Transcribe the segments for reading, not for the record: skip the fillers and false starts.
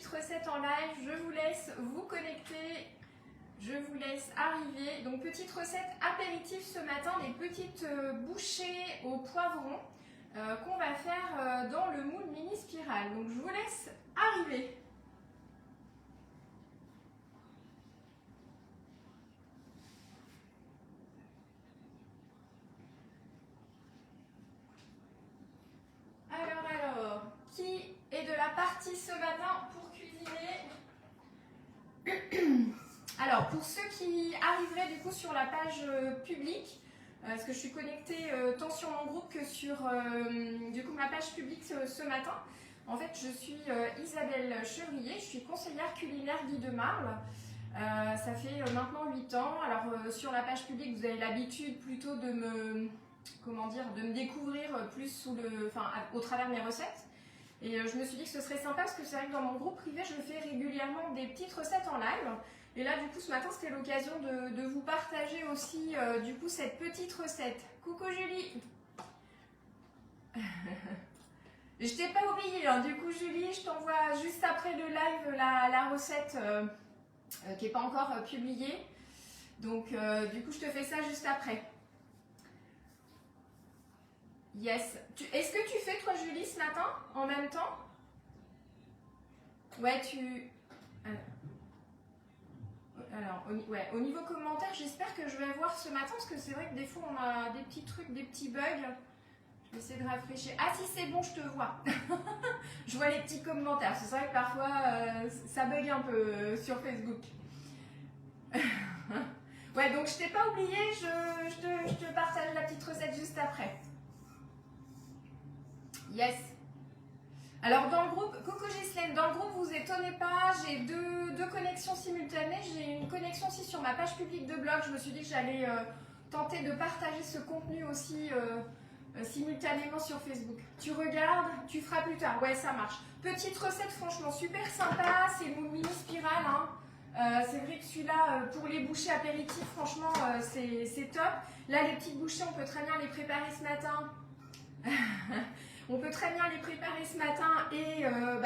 recette en live, je vous laisse vous connecter, je vous laisse arriver. Donc petite recette apéritif ce matin, des petites bouchées au poivron qu'on va faire dans le moule mini spirale. Donc je vous laisse arriver. Alors, qui est de la partie ce matin pour cuisiner? Alors, pour ceux qui arriveraient du coup sur la page publique, parce que je suis connectée tant sur mon groupe que sur du coup ma page publique ce matin. En fait, je suis Isabelle Chevrier, je suis conseillère culinaire Guy de Marle. Ça fait maintenant 8 ans. Alors, sur la page publique, vous avez l'habitude plutôt de me découvrir plus au travers de mes recettes. Et je me suis dit que ce serait sympa parce que c'est vrai que dans mon groupe privé, je fais régulièrement des petites recettes en live. Et là, du coup, ce matin, c'était l'occasion de vous partager aussi, du coup, cette petite recette. Coucou Julie. Je t'ai pas oublié, hein. Du coup, Julie, je t'envoie juste après le live la recette qui n'est pas encore publiée. Donc, du coup, je te fais ça juste après. Yes. Est-ce que tu fais, toi, Julie, ce matin, en même temps? Ouais, Alors, au niveau commentaire, j'espère que je vais voir ce matin, parce que c'est vrai que des fois, on a des petits trucs, des petits bugs. Je vais essayer de rafraîchir. Ah, si c'est bon, je te vois. Je vois les petits commentaires. C'est vrai que parfois, ça bug un peu sur Facebook. Ouais, donc je t'ai pas oublié, je te partage la petite recette juste après. Yes. Alors dans le groupe, coucou Ghislaine, dans le groupe vous étonnez pas, j'ai deux connexions simultanées. J'ai une connexion aussi sur ma page publique de blog. Je me suis dit que j'allais tenter de partager ce contenu aussi simultanément sur Facebook. Tu regardes, tu feras plus tard. Ouais, ça marche. Petite recette franchement super sympa, c'est mon mini spirale. Hein. C'est vrai que celui-là, pour les bouchées apéritifs, franchement, c'est top. Là, les petites bouchées, on peut très bien les préparer ce matin. On peut très bien les préparer ce matin et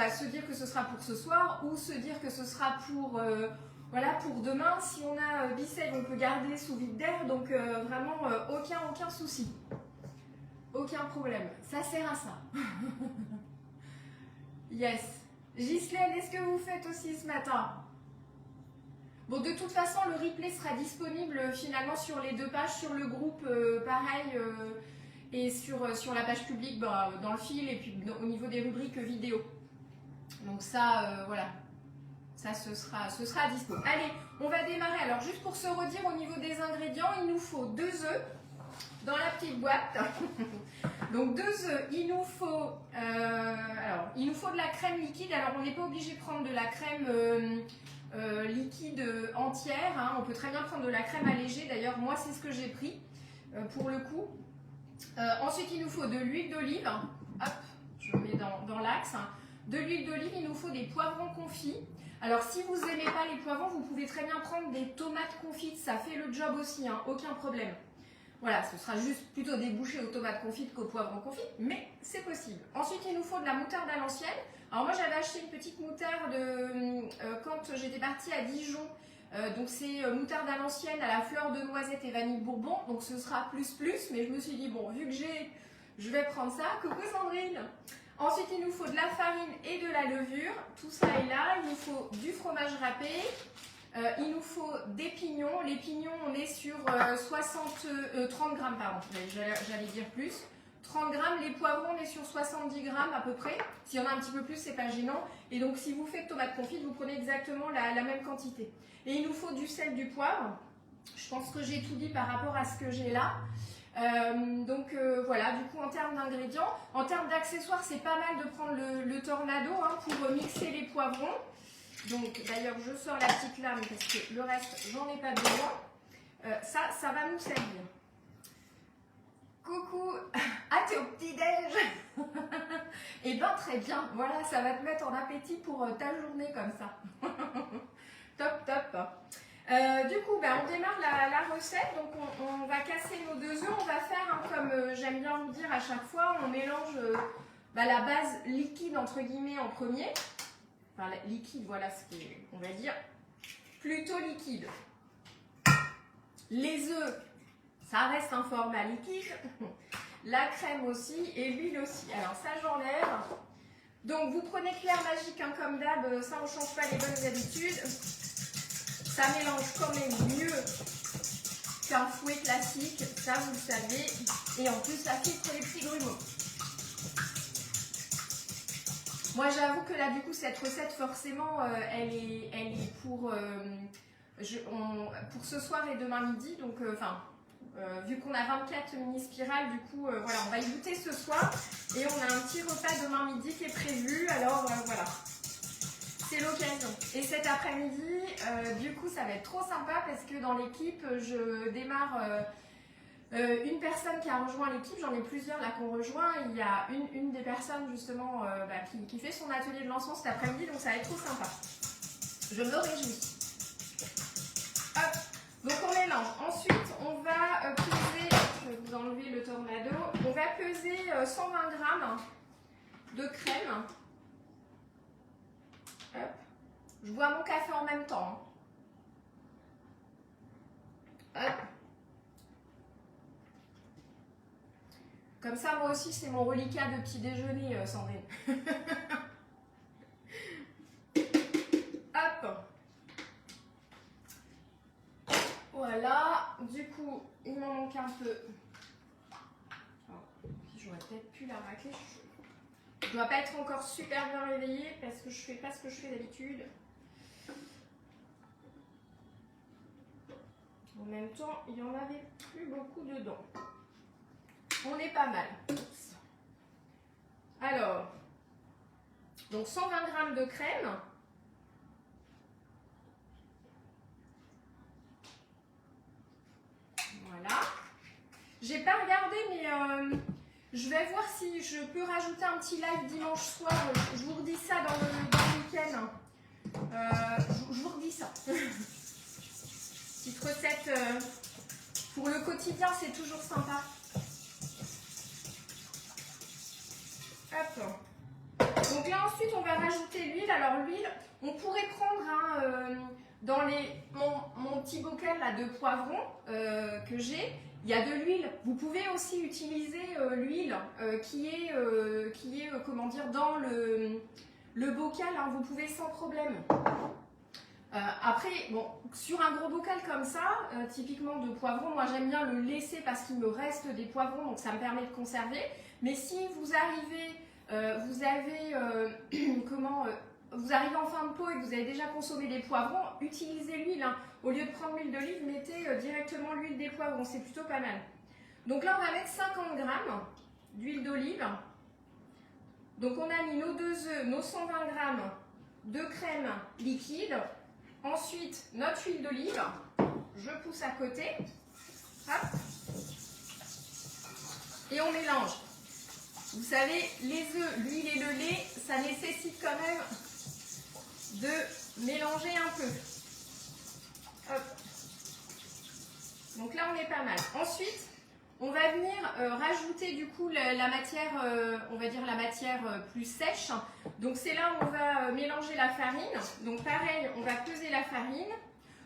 se dire que ce sera pour ce soir ou se dire que ce sera pour, pour demain. Si on a Bicelle, on peut garder sous vide d'air, donc vraiment aucun souci. Aucun problème. Ça sert à ça. Yes. Ghislaine, est-ce que vous faites aussi ce matin? Bon, de toute façon, le replay sera disponible finalement sur les deux pages, sur le groupe, pareil. Et sur la page publique, dans le fil et puis au niveau des rubriques vidéo. Donc ça, voilà, ça ce sera à dispo. Allez, on va démarrer. Alors juste pour se redire au niveau des ingrédients, il nous faut 2 œufs dans la petite boîte. Donc 2 œufs, il nous faut de la crème liquide. Alors on n'est pas obligé de prendre de la crème liquide entière. Hein. On peut très bien prendre de la crème allégée. D'ailleurs, moi c'est ce que j'ai pris pour le coup. Ensuite, il nous faut de l'huile d'olive. Hop, je mets dans l'axe. De l'huile d'olive, il nous faut des poivrons confits. Alors, si vous n'aimez pas les poivrons, vous pouvez très bien prendre des tomates confites. Ça fait le job aussi, hein, aucun problème. Voilà, ce sera juste plutôt des bouchées aux tomates confites qu'aux poivrons confits, mais c'est possible. Ensuite, il nous faut de la moutarde à l'ancienne. Alors, moi, j'avais acheté une petite moutarde quand j'étais partie à Dijon. Donc c'est moutarde à l'ancienne à la fleur de noisette et vanille bourbon, donc ce sera plus, mais je me suis dit bon, vu que je vais prendre ça. Coucou Sandrine. Ensuite il nous faut de la farine et de la levure, tout ça est là. Il nous faut du fromage râpé, il nous faut des pignons. Les pignons, on est sur 30 grammes, pardon, j'allais dire plus. 30 grammes, les poivrons, on est sur 70 grammes à peu près. S'il y en a un petit peu plus, c'est pas gênant. Et donc, si vous faites tomate confite, vous prenez exactement la même quantité. Et il nous faut du sel, du poivre. Je pense que j'ai tout dit par rapport à ce que j'ai là. Voilà, du coup, en termes d'ingrédients, en termes d'accessoires, c'est pas mal de prendre le tornado hein, pour mixer les poivrons. Donc, d'ailleurs, je sors la petite lame parce que le reste, j'en ai pas besoin. Ça va nous servir. Coucou, ah t'es au petit-déj. Eh ben très bien, voilà, ça va te mettre en appétit pour ta journée comme ça. Top. Du coup, on démarre la recette, donc on va casser nos 2 œufs, on va faire, comme j'aime bien vous dire à chaque fois, on mélange la base liquide entre guillemets en premier. enfin liquide, voilà ce qui est, on va dire, plutôt liquide. Les œufs, ça reste un format liquide. La crème aussi et l'huile aussi. Alors ça, j'enlève. Donc vous prenez Clair Magique, hein, comme d'hab, ça on ne change pas les bonnes habitudes. Ça mélange quand même mieux qu'un fouet classique, ça vous le savez. Et en plus, ça filtre les petits grumeaux. Moi, j'avoue que là, du coup, cette recette, forcément, elle est pour ce soir et demain midi. Donc, vu qu'on a 24 mini-spirales, du coup, voilà, on va y goûter ce soir. Et on a un petit repas demain midi qui est prévu. Alors, voilà, c'est l'occasion. Et cet après-midi, du coup, ça va être trop sympa parce que dans l'équipe, je démarre... une personne qui a rejoint l'équipe, j'en ai plusieurs là qu'on rejoint. Il y a une des personnes justement qui fait son atelier de lancement cet après-midi, donc ça va être trop sympa. Je me réjouis. Hop, donc on mélange. Ensuite, on va peser, je vais vous enlever le tornado, on va peser 120 g de crème. Hop. Je bois mon café en même temps. Hop. Comme ça, moi aussi, c'est mon reliquat de petit déjeuner, Sandrine. Hop. Voilà. Du coup, il m'en manque un peu. J'aurais peut-être pu la racler. Je ne dois pas être encore super bien réveillée parce que je ne fais pas ce que je fais d'habitude. En même temps, il n'y en avait plus beaucoup dedans. On est pas mal. Alors, donc 120 g de crème. Voilà. J'ai pas regardé, mais je vais voir si je peux rajouter un petit live dimanche soir. Je vous redis ça dans le week-end. Je vous redis ça. Petite recette pour le quotidien, c'est toujours sympa. Hop. Donc là ensuite on va rajouter l'huile. Alors l'huile, on pourrait prendre dans mon petit bocal là, de poivrons que j'ai, il y a de l'huile. Vous pouvez aussi utiliser l'huile qui est comment dire, dans le bocal, hein, vous pouvez sans problème. Après, bon, sur un gros bocal comme ça, typiquement de poivrons, moi j'aime bien le laisser parce qu'il me reste des poivrons, donc ça me permet de conserver. Mais si vous arrivez, vous arrivez en fin de pot et que vous avez déjà consommé des poivrons, utilisez l'huile. Hein. Au lieu de prendre l'huile d'olive, mettez directement l'huile des poivrons, c'est plutôt pas mal. Donc là, on va mettre 50 g d'huile d'olive. Donc on a mis nos 2 œufs, nos 120 g de crème liquide. Ensuite, notre huile d'olive, je pousse à côté, hop, et on mélange. Vous savez, les œufs, l'huile et le lait, ça nécessite quand même de mélanger un peu. Hop. Donc là, on est pas mal. Ensuite, on va venir rajouter du coup la matière, on va dire la matière plus sèche. Donc c'est là où on va mélanger la farine. Donc pareil, on va peser la farine.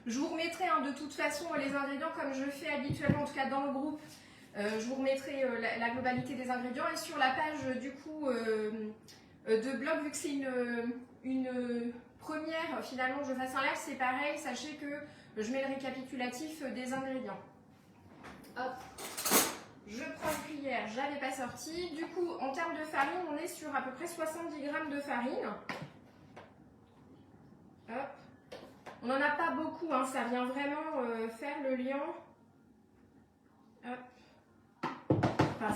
Je vous remettrai de toute façon les ingrédients comme je fais habituellement, en tout cas dans le groupe. Je vous remettrai la globalité des ingrédients. Et sur la page du coup de blog, vu que c'est une première, finalement je fasse un live, c'est pareil. Sachez que je mets le récapitulatif des ingrédients. Hop. Je prends une cuillère, je l'avais pas sortie. Du coup, en termes de farine, on est sur à peu près 70 g de farine. Hop. On n'en a pas beaucoup, hein, ça vient vraiment faire le lien. Hop. Enfin,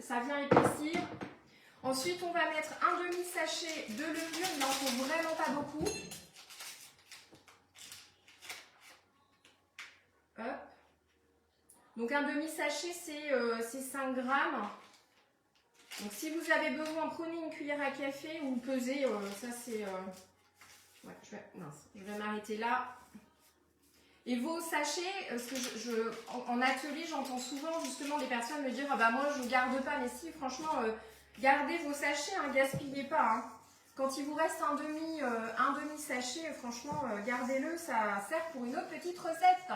ça vient épaissir. Ensuite, on va mettre un demi-sachet de levure, il n'en faut vraiment pas beaucoup. Hop. Donc un demi-sachet, c'est 5 grammes. Donc si vous avez besoin, prenez une cuillère à café ou pesez. Ça c'est... Ouais, je vais m'arrêter là. Et vos sachets, parce que en atelier, j'entends souvent justement des personnes me dire ah bah moi je ne garde pas. Mais si, franchement, gardez vos sachets, hein, gaspillez pas. Hein. Quand il vous reste un demi sachet, franchement, gardez-le, ça sert pour une autre petite recette.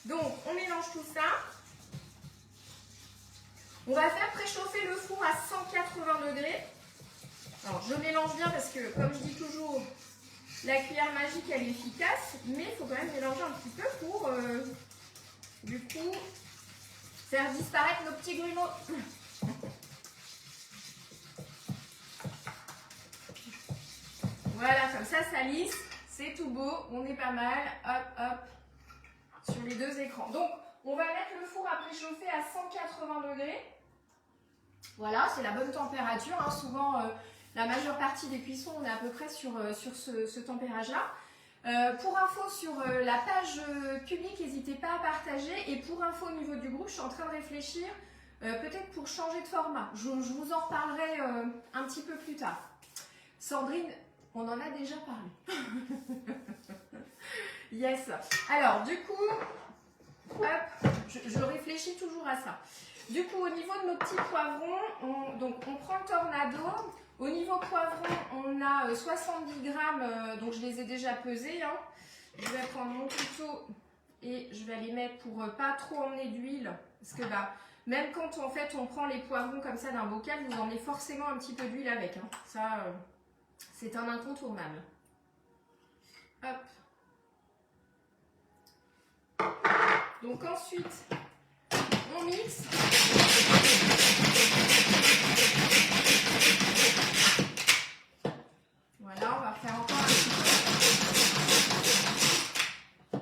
Donc, on mélange tout ça. On va faire préchauffer le four à 180 degrés. Alors, je mélange bien parce que, comme je dis toujours, la cuillère magique, elle est efficace, mais il faut quand même mélanger un petit peu pour, du coup, faire disparaître nos petits grumeaux. Voilà, comme ça lisse, c'est tout beau, on est pas mal, hop, hop, sur les deux écrans. Donc, on va mettre le four à préchauffer à 180 degrés. Voilà, c'est la bonne température. Hein. Souvent, la majeure partie des cuissons, on est à peu près sur ce tempérage-là. Pour info, sur la page publique, n'hésitez pas à partager. Et pour info au niveau du groupe, je suis en train de réfléchir, peut-être pour changer de format. Je vous en reparlerai un petit peu plus tard. Sandrine, on en a déjà parlé. Yes. Alors, du coup, hop, je réfléchis toujours à ça. Du coup, au niveau de nos petits poivrons, on prend le Tornado. Au niveau poivron, on a 70 grammes, donc je les ai déjà pesés. Hein. Je vais prendre mon couteau et je vais les mettre pour pas trop emmener d'huile. Parce que même quand en fait, on prend les poivrons comme ça d'un bocal, vous emmenez forcément un petit peu d'huile avec. Hein. Ça, c'est un incontournable. Hop. Donc ensuite, on mixe. Voilà, on va faire encore un petit peu.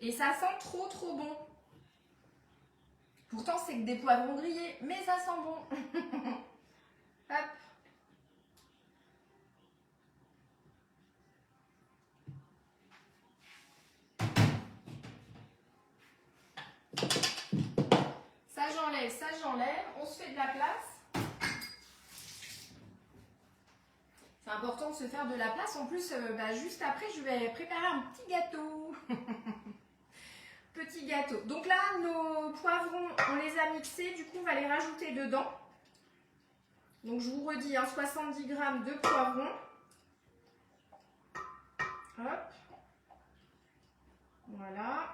Et ça sent trop bon. Pourtant, c'est que des poivrons grillés, mais ça sent bon. Hop. Ça j'enlève, on se fait de la place. C'est important de se faire de la place. En plus, juste après, je vais préparer un petit gâteau. Petit gâteau. Donc là, nos poivrons, on les a mixés. Du coup, on va les rajouter dedans. Donc, je vous redis, 70 g de poivrons. Hop. Voilà.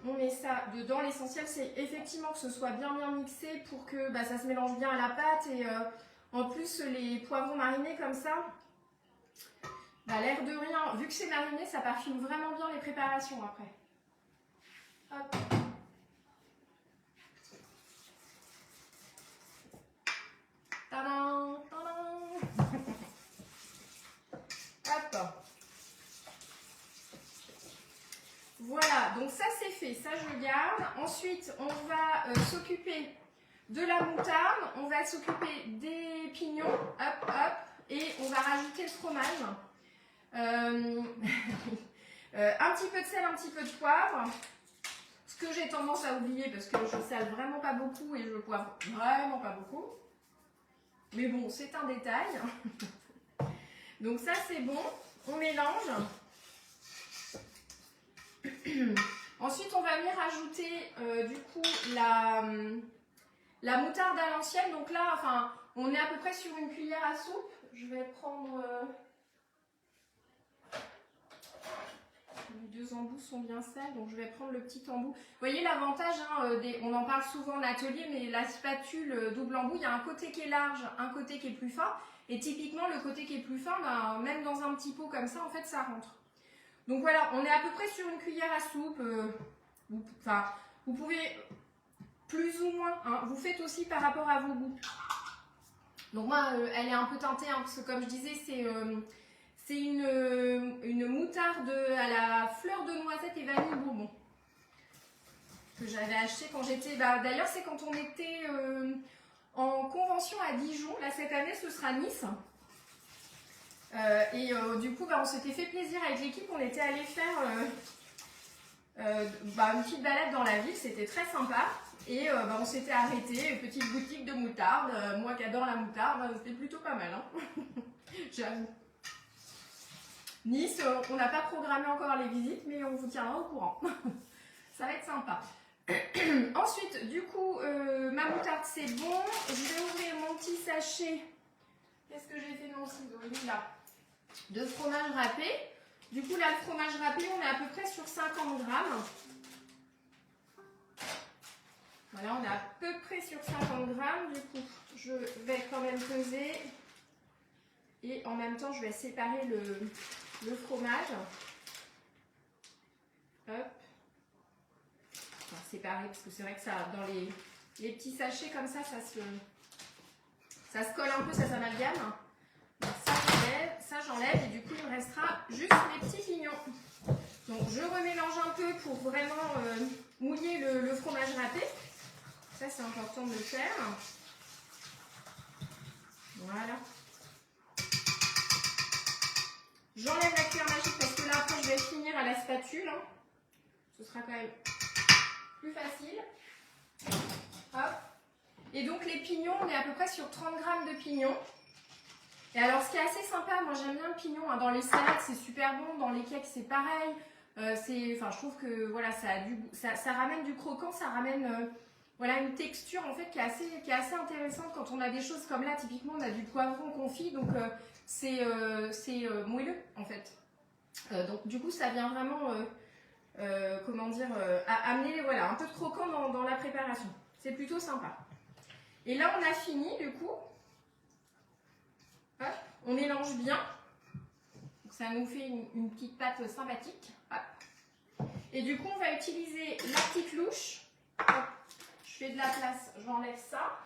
On met ça dedans. L'essentiel, c'est effectivement que ce soit bien mixé pour que ça se mélange bien à la pâte. Et en plus, les poivrons marinés comme ça, l'air de rien, vu que c'est mariné, ça parfume vraiment bien les préparations après. Hop. Tadam, tadam. Hop. Voilà, donc ça c'est fait, ça je garde. Ensuite, on va s'occuper de la moutarde, on va s'occuper des pignons, hop, hop, et on va rajouter le fromage. Un petit peu de sel, un petit peu de poivre. Ce que j'ai tendance à oublier parce que je sale vraiment pas beaucoup et je poivre vraiment pas beaucoup. Mais bon, c'est un détail. Donc ça c'est bon, on mélange. Ensuite, on va venir rajouter du coup la moutarde à l'ancienne. Donc là, on est à peu près sur une cuillère à soupe. Je vais prendre... les deux embouts sont bien sales, donc je vais prendre le petit embout. Vous voyez l'avantage, on en parle souvent en atelier, mais la spatule double embout, il y a un côté qui est large, un côté qui est plus fin. Et typiquement, le côté qui est plus fin, même dans un petit pot comme ça, en fait, ça rentre. Donc voilà, on est à peu près sur une cuillère à soupe. Vous pouvez plus ou moins, vous faites aussi par rapport à vos goûts. Donc moi, elle est un peu teintée, parce que comme je disais, c'est une moutarde à la fleur de noisette et vanille bourbon que j'avais acheté quand j'étais... D'ailleurs, c'est quand on était en convention à Dijon. Là, cette année, ce sera Nice. Du coup, on s'était fait plaisir avec l'équipe. On était allé faire une petite balade dans la ville. C'était très sympa. Et on s'était arrêté, une petite boutique de moutarde. Moi qui adore la moutarde, c'était plutôt pas mal. Hein. J'avoue. Nice, on n'a pas programmé encore les visites, mais on vous tiendra au courant. Ça va être sympa. Ensuite, du coup, ma moutarde, c'est bon. Je vais ouvrir mon petit sachet Qu'est-ce que j'ai fait de mon ciseau? Il est là. De fromage râpé. Du coup, là, le fromage râpé, on est à peu près sur 50 grammes. Voilà, on est à peu près sur 50 grammes. Du coup, je vais quand même peser. Et en même temps, je vais séparer le fromage. Hop. Enfin, séparer, parce que c'est vrai que ça, dans les petits sachets comme ça, ça se colle un peu, ça s'amalgame. Donc ça j'enlève et du coup, il me restera juste mes petits pignons. Donc, je remélange un peu pour vraiment mouiller le fromage râpé. Ça, c'est important de le faire. Voilà. J'enlève la cuillère magique parce que là, après, je vais finir à la spatule. Hein. Ce sera quand même plus facile. Hop. Et donc, les pignons, on est à peu près sur 30 grammes de pignons. Et alors, ce qui est assez sympa, moi, j'aime bien le pignon. Hein. Dans les salades, c'est super bon. Dans les cakes, c'est pareil. Je trouve que voilà, ça ramène du croquant, ça ramène voilà, une texture en fait qui est assez intéressante quand on a des choses comme là. Typiquement, on a du poivron confit, donc c'est moelleux en fait. Donc du coup, ça vient vraiment, comment dire, amener voilà, un peu de croquant dans la préparation. C'est plutôt sympa. Et là, on a fini du coup. Hop, on mélange bien. Donc, ça nous fait une petite pâte sympathique. Hop. Et du coup, on va utiliser la petite louche. Hop. Je fais de la place, j'enlève ça.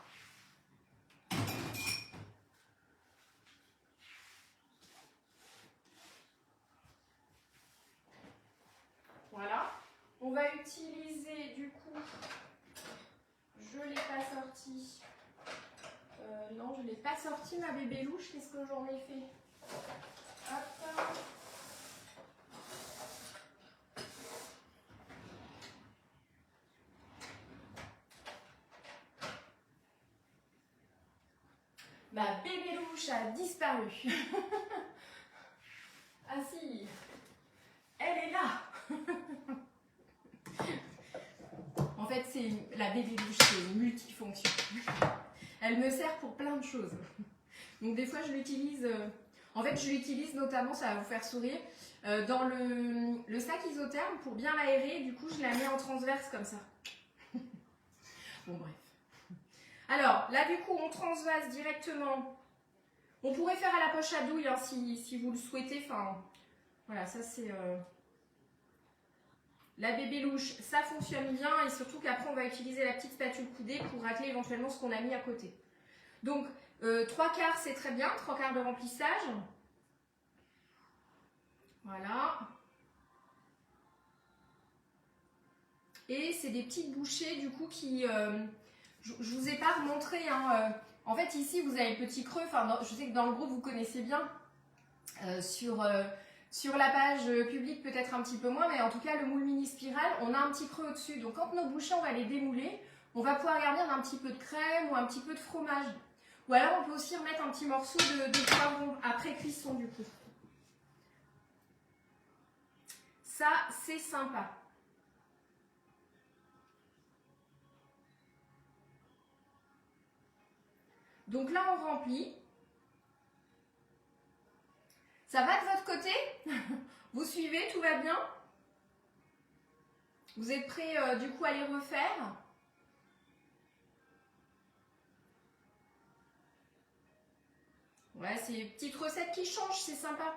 Voilà. On va utiliser du coup, je ne l'ai pas sorti. Non, je ne l'ai pas sorti ma bébé louche. Qu'est-ce que j'en ai fait? Hop. Ma bébé louche a disparu. Ah si, elle est là. En fait, la bébé louche, c'est multifonction. Elle me sert pour plein de choses. Donc des fois, je l'utilise... en fait, je l'utilise notamment, ça va vous faire sourire, dans le sac isotherme pour bien l'aérer. Du coup, je la mets en transverse comme ça. Bon, bref. Alors, là, du coup, on transvase directement. On pourrait faire à la poche à douille hein, si vous le souhaitez. Enfin, voilà, ça c'est... La bébé louche, ça fonctionne bien et surtout qu'après, on va utiliser la petite spatule coudée pour racler éventuellement ce qu'on a mis à côté. Donc, 3/4, c'est très bien. 3/4 de remplissage. Voilà. Et c'est des petites bouchées, du coup, qui... je ne vous ai pas remontré. Hein, en fait, ici, vous avez le petit creux. Enfin, je sais que dans le groupe, vous connaissez bien. Sur la page publique, peut-être un petit peu moins, mais en tout cas, le moule mini spirale, on a un petit creux au-dessus. Donc, quand nos bouchées, on va les démouler, on va pouvoir garnir d'un petit peu de crème ou un petit peu de fromage. Ou alors, on peut aussi remettre un petit morceau de poivron après cuisson, du coup. Ça, c'est sympa. Donc là, on remplit. Ça va de votre côté? Vous suivez, tout va bien? Vous êtes prêts du coup à les refaire? Ouais, c'est une petite recette qui change, c'est sympa.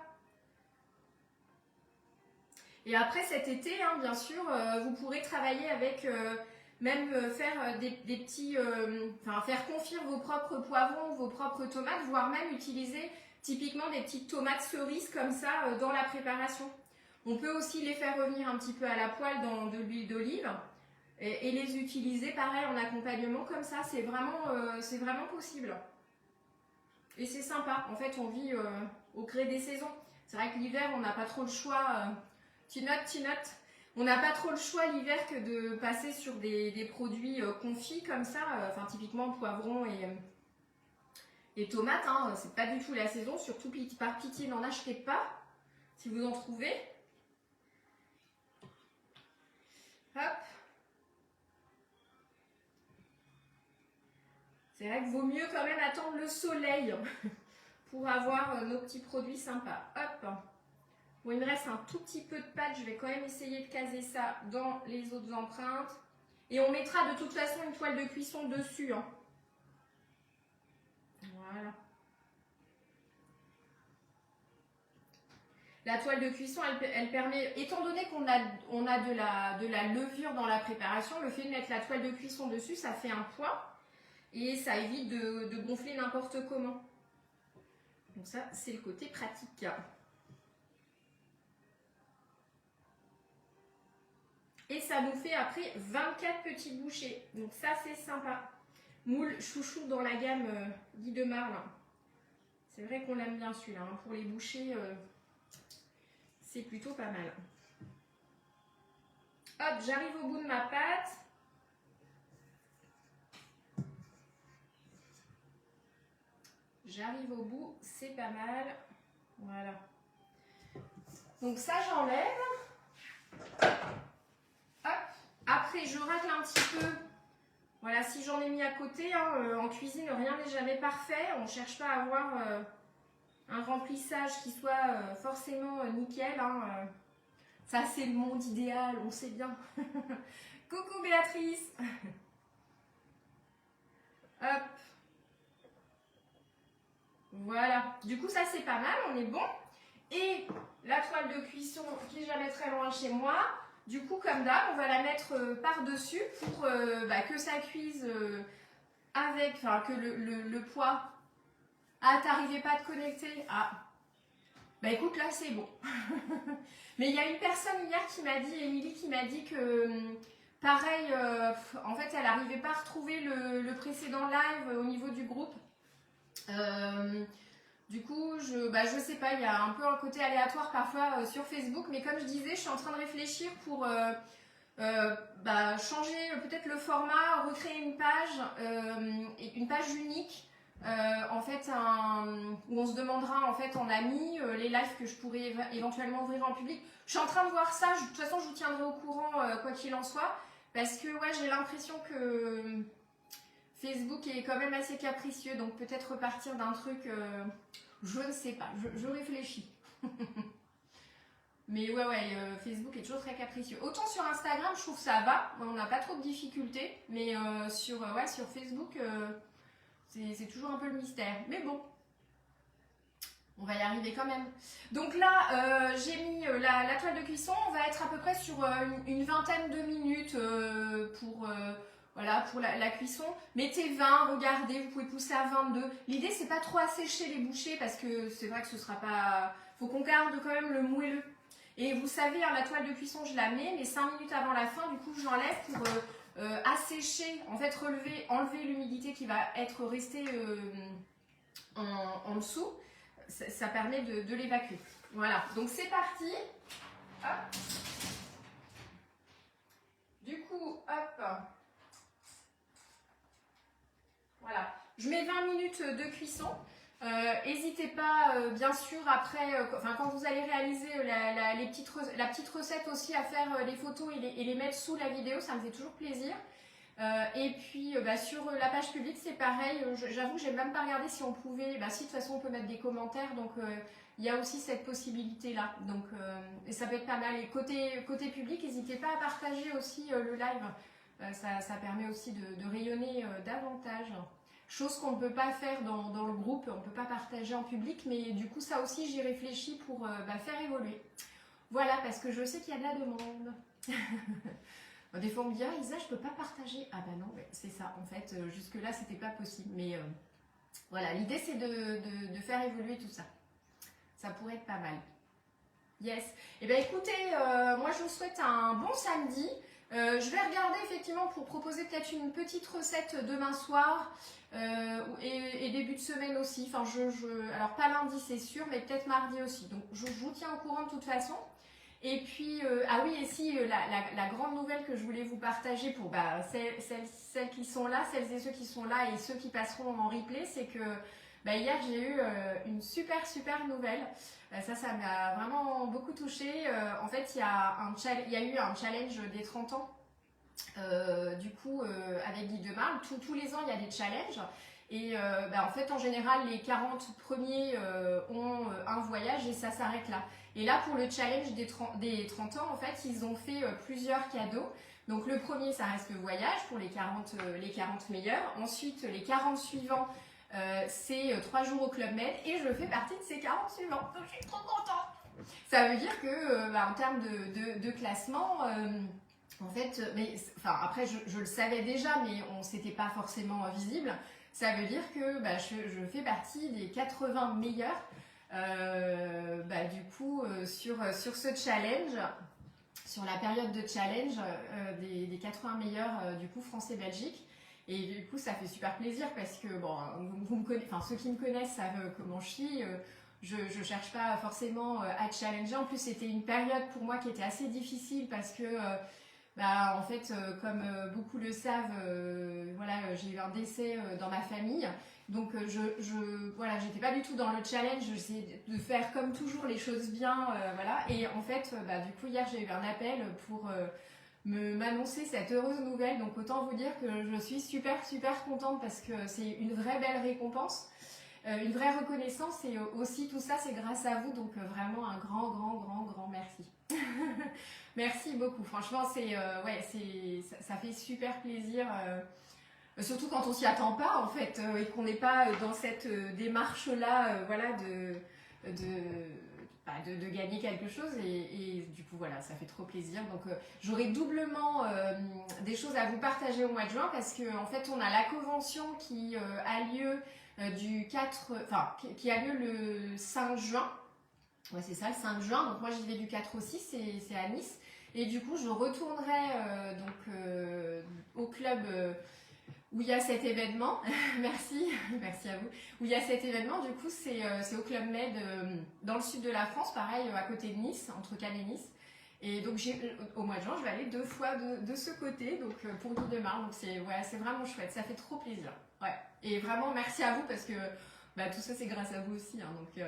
Et après cet été, hein, bien sûr, vous pourrez travailler avec, même faire des petits, faire confire vos propres poivrons, vos propres tomates, voire même utiliser typiquement des petites tomates cerises comme ça dans la préparation. On peut aussi les faire revenir un petit peu à la poêle dans de l'huile d'olive et les utiliser pareil en accompagnement comme ça, c'est vraiment possible. Et c'est sympa, en fait on vit au gré des saisons. C'est vrai que l'hiver on n'a pas trop le choix, tu notes. On n'a pas trop le choix l'hiver que de passer sur des produits confits comme ça, typiquement poivron et tomates, hein, c'est pas du tout la saison, surtout par pitié n'en achetez pas, si vous en trouvez. Hop. C'est vrai qu'il vaut mieux quand même attendre le soleil pour avoir nos petits produits sympas. Hop. Bon, il me reste un tout petit peu de pâte. Je vais quand même essayer de caser ça dans les autres empreintes. Et on mettra de toute façon une toile de cuisson dessus. Hein. Voilà. La toile de cuisson, elle permet, étant donné qu'on a de la levure dans la préparation, le fait de mettre la toile de cuisson dessus, ça fait un poids et ça évite de gonfler n'importe comment. Donc ça, c'est le côté pratique. Et ça nous fait après 24 petites bouchées. Donc ça, c'est sympa. Moule chouchou dans la gamme Guy de Marle. C'est vrai qu'on l'aime bien celui-là. Hein. Pour les bouchées, c'est plutôt pas mal. Hop, j'arrive au bout de ma pâte. J'arrive au bout, c'est pas mal. Voilà. Donc ça, j'enlève. Hop. Après, je racle un petit peu. Voilà, si j'en ai mis à côté, hein, en cuisine, rien n'est jamais parfait. On ne cherche pas à avoir un remplissage qui soit forcément nickel. Hein, ça, c'est le monde idéal, on sait bien. Coucou Béatrice. Hop. Voilà. Du coup, ça, c'est pas mal, on est bon. Et la toile de cuisson qui est jamais très loin chez moi. Du coup, comme d'hab, on va la mettre par-dessus pour que ça cuise avec, enfin, que le poids. Ah, t'arrivais pas à te connecter? Ah, bah écoute, là, c'est bon. Mais il y a une personne hier qui m'a dit, Émilie, qui m'a dit que, pareil, en fait, elle n'arrivait pas à retrouver le précédent live au niveau du groupe. Du coup, je sais pas, il y a un peu un côté aléatoire parfois sur Facebook, mais comme je disais, je suis en train de réfléchir pour changer peut-être le format, recréer une page unique, en fait, où on se demandera en fait en ami les lives que je pourrais éventuellement ouvrir en public. Je suis en train de voir ça, de toute façon, je vous tiendrai au courant quoi qu'il en soit, parce que ouais, j'ai l'impression que Facebook est quand même assez capricieux, donc peut-être repartir d'un truc, je ne sais pas, je réfléchis. Mais ouais, Facebook est toujours très capricieux. Autant sur Instagram, je trouve ça va, on n'a pas trop de difficultés, mais sur Facebook, c'est toujours un peu le mystère. Mais bon, on va y arriver quand même. Donc là, j'ai mis la toile de cuisson, on va être à peu près sur une vingtaine de minutes pour la cuisson. Mettez 20, regardez, vous pouvez pousser à 22. L'idée, c'est pas trop assécher les bouchées parce que c'est vrai que ce sera pas... Faut qu'on garde quand même le moelleux. Et vous savez, hein, la toile de cuisson, je la mets, mais 5 minutes avant la fin, du coup, je l'enlève pour assécher, en fait, enlever l'humidité qui va être restée en dessous. Ça permet de l'évacuer. Voilà, donc c'est parti. Hop. Du coup, hop. Je Je mets 20 minutes de cuisson. N'hésitez pas, bien sûr, après, quand vous allez réaliser la petite recette aussi, à faire les photos et les mettre sous la vidéo, ça me fait toujours plaisir. Et puis sur la page publique, c'est pareil. J'avoue que j'ai même pas regardé si on pouvait. Si de toute façon on peut mettre des commentaires, donc il y a aussi cette possibilité-là. Donc et ça peut être pas mal. Et côté public, n'hésitez pas à partager aussi le live. Ça permet aussi de rayonner davantage. Chose qu'on ne peut pas faire dans le groupe, on ne peut pas partager en public, mais du coup ça aussi j'y réfléchis pour faire évoluer. Voilà, parce que je sais qu'il y a de la demande. Des fois on me dit « Ah Isa, je ne peux pas partager ». Ah bah non, c'est ça, en fait, jusque-là c'était pas possible. Mais voilà, l'idée c'est de faire évoluer tout ça. Ça pourrait être pas mal. Yes. Et bien écoutez, moi je vous souhaite un bon samedi. Je vais regarder effectivement pour proposer peut-être une petite recette demain soir et début de semaine aussi. Enfin, alors pas lundi c'est sûr, mais peut-être mardi aussi. Donc je vous tiens au courant de toute façon. Et puis, ah oui, et si la grande nouvelle que je voulais vous partager pour celles qui sont là, celles et ceux qui sont là et ceux qui passeront en replay, c'est que hier j'ai eu une super nouvelle. Ça m'a vraiment beaucoup touchée. En fait, il y a eu un challenge des 30 ans, du coup, avec Guy de Marle. Tous les ans, il y a des challenges. Et en fait, en général, les 40 premiers ont un voyage et ça s'arrête là. Et là, pour le challenge des 30 ans, en fait, ils ont fait plusieurs cadeaux. Donc le premier, ça reste le voyage pour les 40 meilleurs. Ensuite, les 40 suivants, c'est 3 jours au Club Med et je fais partie de ces 40 suivants. Donc je suis trop contente. Ça veut dire que en termes de classement, en fait, après je le savais déjà, mais c'était pas forcément visible. Ça veut dire que je fais partie des 80 meilleurs du coup sur ce challenge, sur la période de challenge des 80 meilleurs du coup France-Belgique. Et du coup, ça fait super plaisir parce que, bon, vous me connaissez, ceux qui me connaissent savent comment je suis. Je ne cherche pas forcément à challenger. En plus, c'était une période pour moi qui était assez difficile parce que, en fait, comme beaucoup le savent, j'ai eu un décès dans ma famille. Donc, j'étais pas du tout dans le challenge. J'essayais de faire comme toujours les choses bien, Et en fait, du coup, hier, j'ai eu un appel pour m'annoncer cette heureuse nouvelle. Donc autant vous dire que je suis super contente parce que c'est une vraie belle récompense, une vraie reconnaissance et aussi tout ça c'est grâce à vous. Donc vraiment un grand merci. Merci beaucoup. Franchement ça fait super plaisir. Surtout quand on s'y attend pas en fait et qu'on n'est pas dans cette démarche là de gagner quelque chose et du coup voilà ça fait trop plaisir. Donc j'aurai doublement des choses à vous partager au mois de juin parce que en fait on a la convention qui a lieu qui a lieu le 5 juin. Ouais c'est ça, le 5 juin. Donc moi j'y vais du 4 au 6, c'est à Nice. Et du coup je retournerai au club où il y a cet événement, merci à vous, où il y a cet événement, du coup c'est au Club Med dans le sud de la France, pareil à côté de Nice, entre Cannes et Nice. Et donc au mois de juin, je vais aller 2 fois de ce côté, donc pour l'île de Marne, donc c'est vraiment chouette, ça fait trop plaisir. Ouais. Et vraiment merci à vous parce que tout ça c'est grâce à vous aussi, hein, donc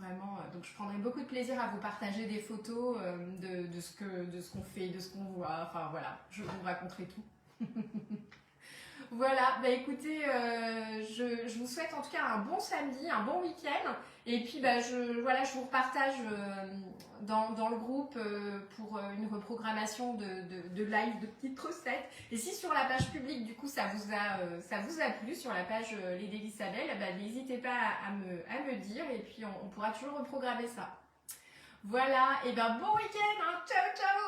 vraiment, donc je prendrai beaucoup de plaisir à vous partager des photos de ce qu'on fait, de ce qu'on voit, enfin voilà, je vous raconterai tout. Voilà, écoutez, je vous souhaite en tout cas un bon samedi, un bon week-end. Et puis je vous repartage dans le groupe pour une reprogrammation de live de petites recettes. Et si sur la page publique, du coup, ça vous a plu, sur la page Les Délices Adèle, n'hésitez pas à me dire et puis on pourra toujours reprogrammer ça. Voilà, et bon week-end, hein, ciao ciao.